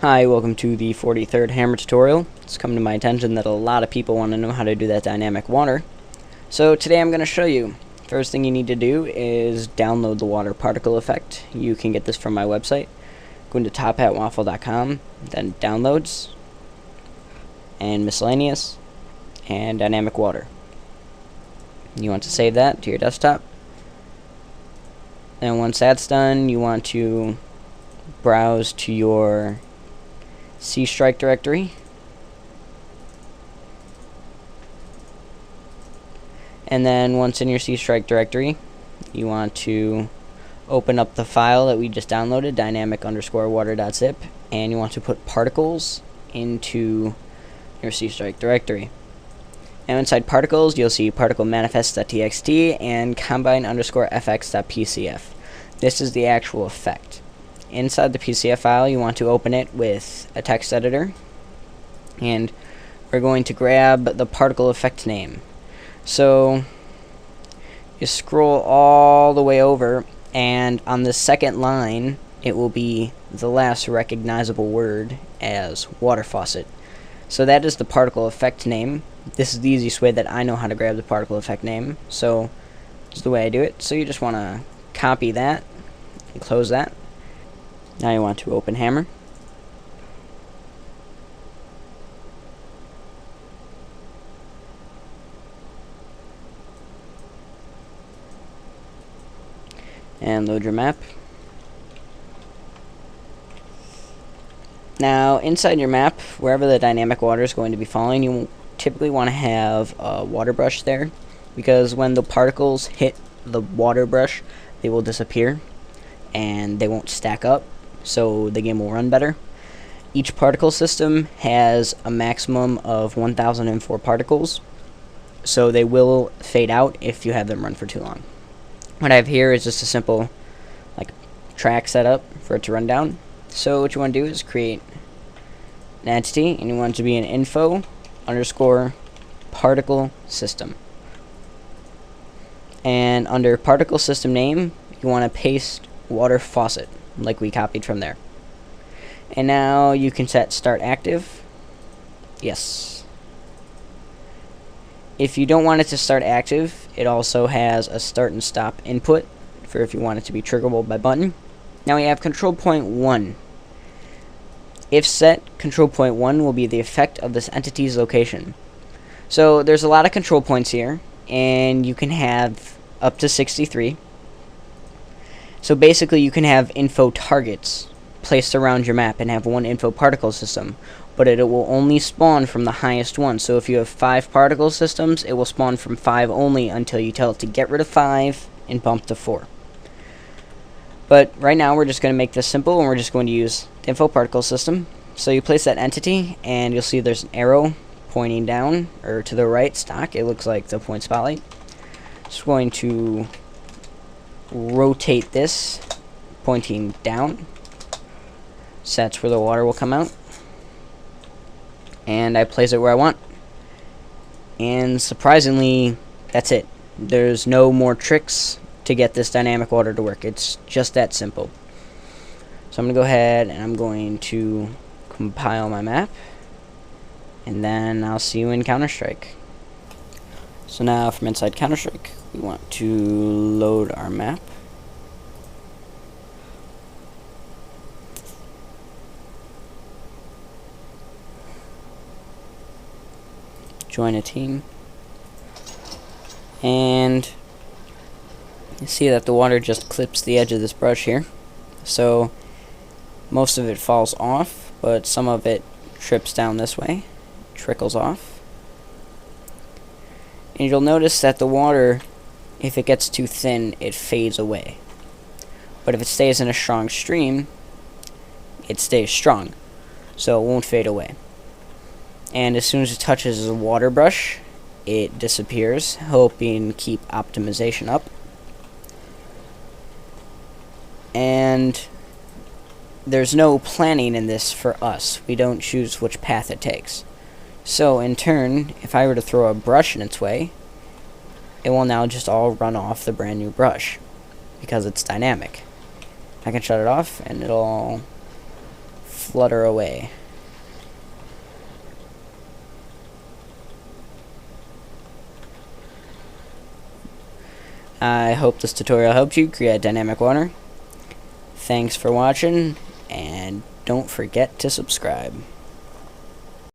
Hi, welcome to the 43rd hammer tutorial. It's come to my attention that a lot of people want to know how to do that dynamic water. So today I'm going to show you. First thing you need to do is download the water particle effect. You can get this from my website. Go into TopHATwaffle.com, then downloads, and miscellaneous, and dynamic water. You want to save that to your desktop. And once that's done, you want to browse to your C strike directory, and then once in your C strike directory you want to open up the file that we just downloaded, dynamic_water.zip, and you want to put particles into your C strike directory. Now inside particles you'll see particle manifest.txt and combine_fx.pcf. This is the actual effect. Inside the PCF file, you want to open it with a text editor, and we're going to grab the particle effect name. So you scroll all the way over, and on the second line it will be the last recognizable word as water faucet. So that is the particle effect name. This is the easiest way that I know how to grab the particle effect name, so this is the way I do it. So you just want to copy that and close that. Now you want to open Hammer. And load your map. Now inside your map, wherever the dynamic water is going to be falling, you typically want to have a water brush there, because when the particles hit the water brush, they will disappear and they won't stack up, so the game will run better. Each particle system has a maximum of 1004 particles, so they will fade out if you have them run for too long. What I have here is just a simple track setup for it to run down. So what you want to do is create an entity, and you want it to be an info_particle system. And under particle system name, you want to paste water faucet, like we copied from there. And now you can set start active. Yes. If you don't want it to start active, it also has a start and stop input for if you want it to be triggerable by button. Now we have control point 1. If set, control point 1 will be the effect of this entity's location. So there's a lot of control points here, and you can have up to 63. So basically you can have info targets placed around your map and have one info particle system, but it will only spawn from the highest one. So if you have 5 particle systems, it will spawn from 5 only until you tell it to get rid of 5 and bump to 4. But right now we're just going to make this simple, and we're just going to use the info particle system. So you place that entity, and you'll see there's an arrow pointing down, or to the right stock. It looks like the point spotlight. Just going to rotate this pointing down, so that's where the water will come out, and I place it where I want, and surprisingly that's it. There's no more tricks to get this dynamic water to work. It's just that simple. So I'm going to go ahead and I'm going to compile my map, and then I'll see you in Counter-Strike. So now from inside Counter-Strike, we want to load our map. Join a team. And you see that the water just clips the edge of this brush here. So most of it falls off, but some of it trips down this way, trickles off. And you'll notice that the water, if it gets too thin, it fades away. But if it stays in a strong stream, it stays strong, so it won't fade away. And as soon as it touches a water brush, it disappears, helping keep optimization up. And there's no planning in this for us. We don't choose which path it takes. So in turn, if I were to throw a brush in its way, it will now just all run off the brand new brush because it's dynamic. I can shut it off and it'll flutter away. I hope this tutorial helped you create dynamic water. Thanks for watching, and don't forget to subscribe.